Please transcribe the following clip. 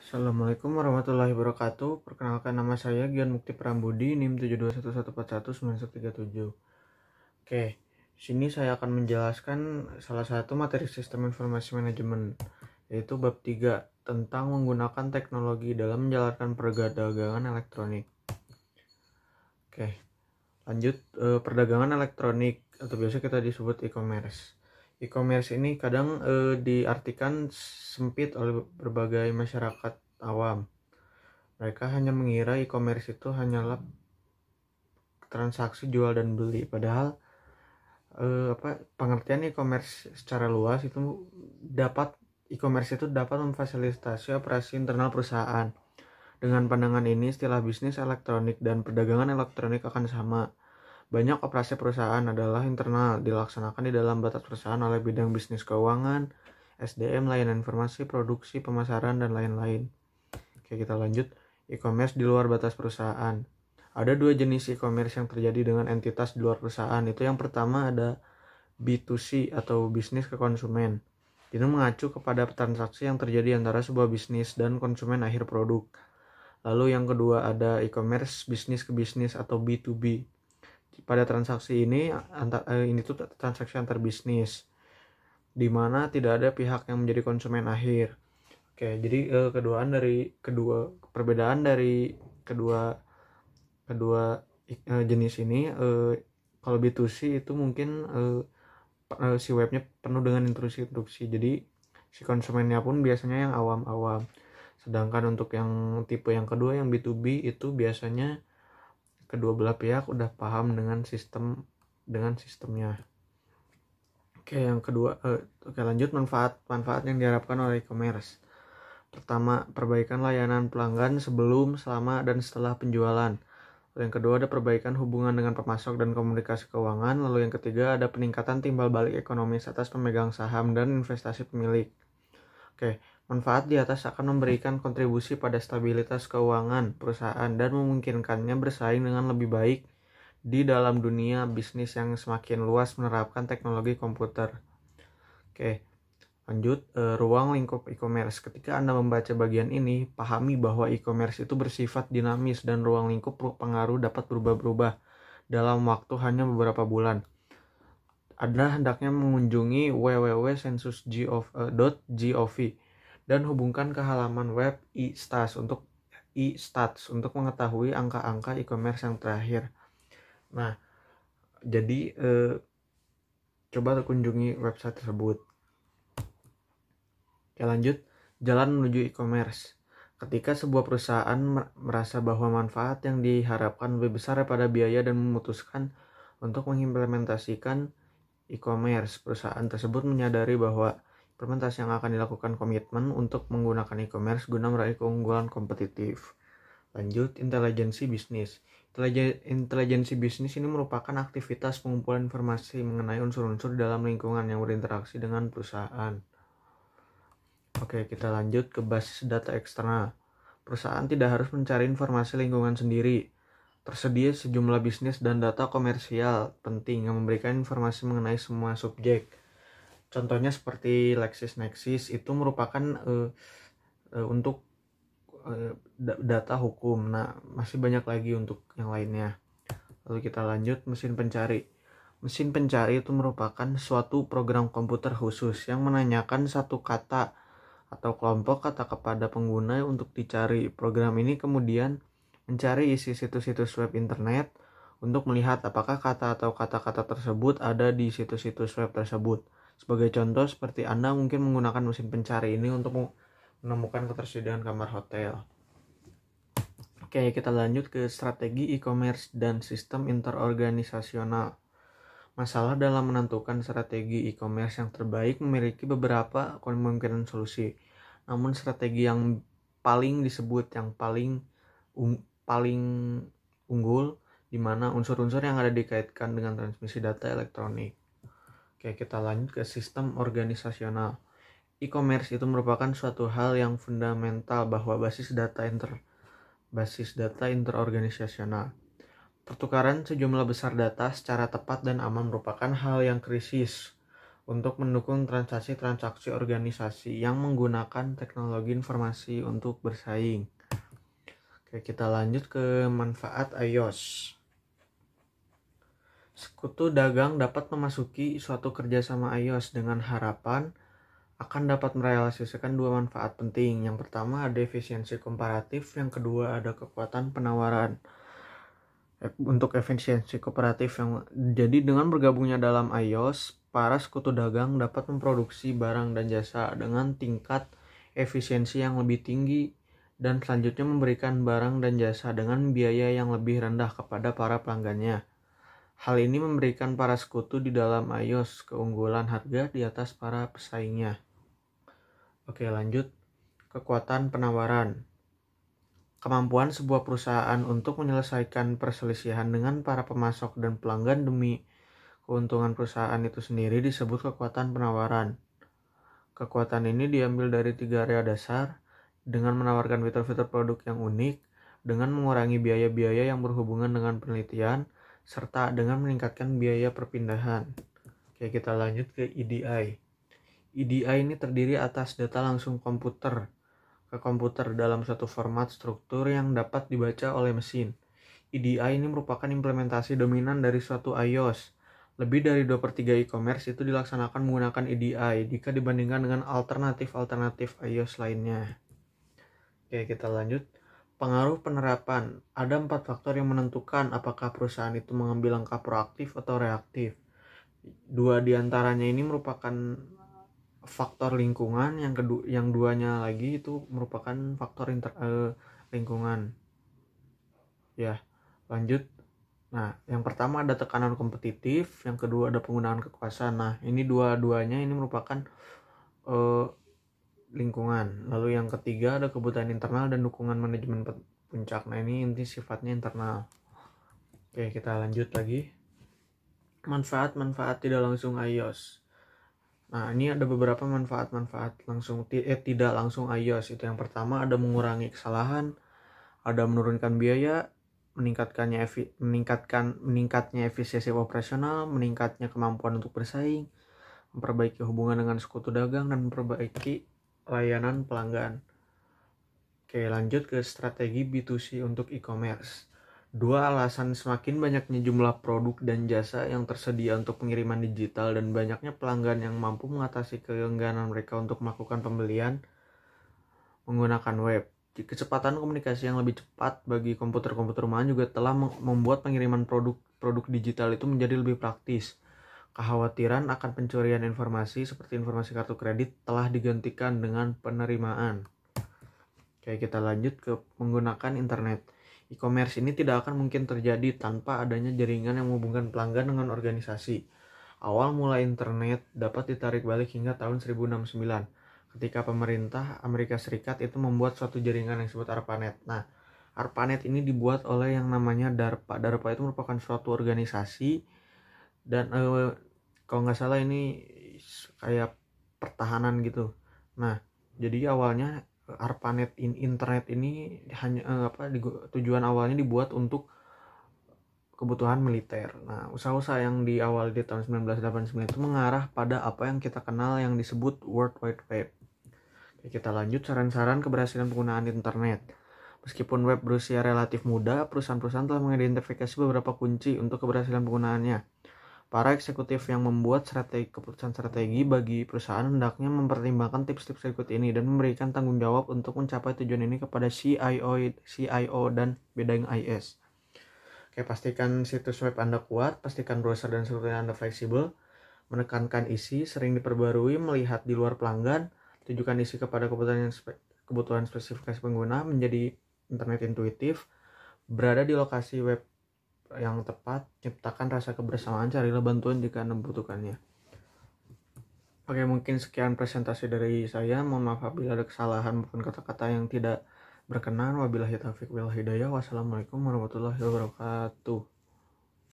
Assalamualaikum warahmatullahi wabarakatuh. Perkenalkan, nama saya Gian Mukti Prambudi, NIM 7211419137. Oke, sini saya akan menjelaskan salah satu materi sistem informasi manajemen, yaitu bab 3 tentang menggunakan teknologi dalam menjalankan perdagangan elektronik. Oke, lanjut. Perdagangan elektronik atau biasa kita disebut e-commerce. E-commerce ini kadang diartikan sempit oleh berbagai masyarakat awam. Mereka hanya mengira e-commerce itu hanyalah transaksi jual dan beli. Padahal pengertian e-commerce secara luas itu e-commerce itu dapat memfasilitasi operasi internal perusahaan. Dengan pandangan ini, istilah bisnis elektronik dan perdagangan elektronik akan sama. Banyak operasi perusahaan adalah internal, dilaksanakan di dalam batas perusahaan oleh bidang bisnis keuangan, SDM, layanan informasi, produksi, pemasaran, dan lain-lain. Oke, kita lanjut. E-commerce di luar batas perusahaan. Ada dua jenis e-commerce yang terjadi dengan entitas di luar perusahaan. Itu yang pertama ada B2C atau bisnis ke konsumen. Ini mengacu kepada transaksi yang terjadi antara sebuah bisnis dan konsumen akhir produk. Lalu yang kedua ada e-commerce bisnis ke bisnis atau B2B. Pada transaksi ini tuh transaksi antar bisnis, di mana tidak ada pihak yang menjadi konsumen akhir. Oke, jadi perbedaan dari kedua jenis ini, kalau B2C itu mungkin si webnya penuh dengan instruksi-instruksi, jadi si konsumennya pun biasanya yang awam-awam. Sedangkan untuk yang tipe yang kedua, yang B2B, itu biasanya kedua belah pihak udah paham dengan sistemnya. Oke, yang kedua, lanjut manfaat yang diharapkan oleh e-commerce. Pertama, perbaikan layanan pelanggan sebelum, selama, dan setelah penjualan. Yang kedua ada perbaikan hubungan dengan pemasok dan komunikasi keuangan. Lalu yang ketiga ada peningkatan timbal balik ekonomis atas pemegang saham dan investasi pemilik. Oke, manfaat di atas akan memberikan kontribusi pada stabilitas keuangan perusahaan dan memungkinkannya bersaing dengan lebih baik di dalam dunia bisnis yang semakin luas menerapkan teknologi komputer. Oke, lanjut. Ruang lingkup e-commerce. Ketika Anda membaca bagian ini, pahami bahwa e-commerce itu bersifat dinamis dan ruang lingkup pengaruh dapat berubah-ubah dalam waktu hanya beberapa bulan. Anda hendaknya mengunjungi www.census.gov dan hubungkan ke halaman web e-stats untuk mengetahui angka-angka e-commerce yang terakhir. Nah, jadi coba kunjungi website tersebut. Oke, lanjut. Jalan menuju e-commerce. Ketika sebuah perusahaan merasa bahwa manfaat yang diharapkan lebih besar daripada biaya dan memutuskan untuk mengimplementasikan e-commerce, perusahaan tersebut menyadari bahwa implementasi yang akan dilakukan komitmen untuk menggunakan e-commerce guna meraih keunggulan kompetitif. Lanjut, intelijensi bisnis. Intelijensi bisnis ini merupakan aktivitas pengumpulan informasi mengenai unsur-unsur dalam lingkungan yang berinteraksi dengan perusahaan. Oke, kita lanjut ke basis data eksternal. Perusahaan tidak harus mencari informasi lingkungan sendiri. Tersedia sejumlah bisnis dan data komersial penting yang memberikan informasi mengenai semua subjek. Contohnya seperti LexisNexis itu merupakan untuk data hukum. Nah, masih banyak lagi untuk yang lainnya. Lalu kita lanjut, mesin pencari. Mesin pencari itu merupakan suatu program komputer khusus yang menanyakan satu kata atau kelompok kata kepada pengguna untuk dicari. Program ini kemudian mencari isi situs-situs web internet untuk melihat apakah kata atau kata-kata tersebut ada di situs-situs web tersebut. Sebagai contoh, seperti Anda mungkin menggunakan mesin pencari ini untuk menemukan ketersediaan kamar hotel. Oke, kita lanjut ke strategi e-commerce dan sistem interorganisasional. Masalah dalam menentukan strategi e-commerce yang terbaik memiliki beberapa kemungkinan solusi. Namun strategi yang paling disebut yang paling unggul, di mana unsur-unsur yang ada dikaitkan dengan transmisi data elektronik. Oke, kita lanjut ke sistem organisasional. E-commerce itu merupakan suatu hal yang fundamental bahwa basis data interorganisasional. Pertukaran sejumlah besar data secara tepat dan aman merupakan hal yang krisis untuk mendukung transaksi-transaksi organisasi yang menggunakan teknologi informasi untuk bersaing. Oke, kita lanjut ke manfaat iOS. Sekutu dagang dapat memasuki suatu kerjasama iOS dengan harapan akan dapat merealisasikan dua manfaat penting. Yang pertama ada efisiensi komparatif, yang kedua ada kekuatan penawaran. Untuk efisiensi kooperatif jadi dengan bergabungnya dalam iOS, para sekutu dagang dapat memproduksi barang dan jasa dengan tingkat efisiensi yang lebih tinggi dan selanjutnya memberikan barang dan jasa dengan biaya yang lebih rendah kepada para pelanggannya. Hal ini memberikan para sekutu di dalam iOS keunggulan harga di atas para pesaingnya. Oke, lanjut. Kekuatan penawaran. Kemampuan sebuah perusahaan untuk menyelesaikan perselisihan dengan para pemasok dan pelanggan demi keuntungan perusahaan itu sendiri disebut kekuatan penawaran. Kekuatan ini diambil dari 3 area dasar, dengan menawarkan fitur-fitur produk yang unik, dengan mengurangi biaya-biaya yang berhubungan dengan penelitian, serta dengan meningkatkan biaya perpindahan. Oke, kita lanjut ke EDI. EDI ini terdiri atas data langsung komputer ke komputer dalam suatu format struktur yang dapat dibaca oleh mesin. EDI ini merupakan implementasi dominan dari suatu iOS. Lebih dari 2/3 e-commerce itu dilaksanakan menggunakan EDI jika dibandingkan dengan alternatif iOS lainnya. Oke, kita lanjut. Pengaruh penerapan. Ada 4 faktor yang menentukan apakah perusahaan itu mengambil langkah proaktif atau reaktif. 2 diantaranya ini merupakan faktor lingkungan, yang duanya lagi itu merupakan faktor lingkungan. Ya, lanjut. Nah, yang pertama ada tekanan kompetitif, yang kedua ada penggunaan kekuasaan. Nah, ini dua-duanya ini merupakan lingkungan. Lalu yang ketiga ada kebutuhan internal dan dukungan manajemen puncak. Nah, ini inti sifatnya internal. Oke, kita lanjut lagi. Manfaat-manfaat tidak langsung iOS. Nah, ini ada beberapa manfaat-manfaat tidak langsung iOS. Itu yang pertama ada mengurangi kesalahan, ada menurunkan biaya, meningkatnya efisiensi operasional, meningkatnya kemampuan untuk bersaing, memperbaiki hubungan dengan sekutu dagang, dan memperbaiki layanan pelanggan. Oke, lanjut ke strategi B2C untuk e-commerce. 2 alasan semakin banyaknya jumlah produk dan jasa yang tersedia untuk pengiriman digital dan banyaknya pelanggan yang mampu mengatasi keengganan mereka untuk melakukan pembelian menggunakan web. Kecepatan komunikasi yang lebih cepat bagi komputer-komputer rumahan juga telah membuat pengiriman produk digital itu menjadi lebih praktis. Kekhawatiran akan pencurian informasi seperti informasi kartu kredit telah digantikan dengan penerimaan. Oke, kita lanjut ke menggunakan internet. E-commerce ini tidak akan mungkin terjadi tanpa adanya jaringan yang menghubungkan pelanggan dengan organisasi. Awal mula internet dapat ditarik balik hingga tahun 1069, ketika pemerintah Amerika Serikat itu membuat suatu jaringan yang disebut ARPANET. Nah, ARPANET ini dibuat oleh yang namanya DARPA. DARPA itu merupakan suatu organisasi dan kalau nggak salah ini kayak pertahanan gitu. Nah, jadi awalnya ARPANET internet ini hanya tujuan awalnya dibuat untuk kebutuhan militer. Nah, usaha-usaha yang diawali di tahun 1989 itu mengarah pada apa yang kita kenal yang disebut World Wide Web. Oke, kita lanjut saran-saran keberhasilan penggunaan internet. Meskipun web berusia relatif muda, perusahaan-perusahaan telah mengidentifikasi beberapa kunci untuk keberhasilan penggunaannya. Para eksekutif yang membuat keputusan strategi bagi perusahaan hendaknya mempertimbangkan tips-tips berikut ini dan memberikan tanggung jawab untuk mencapai tujuan ini kepada CIO dan bidang IS. Oke, pastikan situs web Anda kuat, pastikan browser dan struktur Anda fleksibel, menekankan isi, sering diperbarui, melihat di luar pelanggan, tujukan isi kepada kebutuhan spesifikasi pengguna, menjadi internet intuitif, berada di lokasi web yang tepat, ciptakan rasa kebersamaan, carilah bantuan jika Anda membutuhkannya. Oke, mungkin sekian presentasi dari saya. Mohon maaf apabila ada kesalahan maupun kata-kata yang tidak berkenan. Wabillahi taufiq wal hidayah. Wassalamualaikum warahmatullahi wabarakatuh.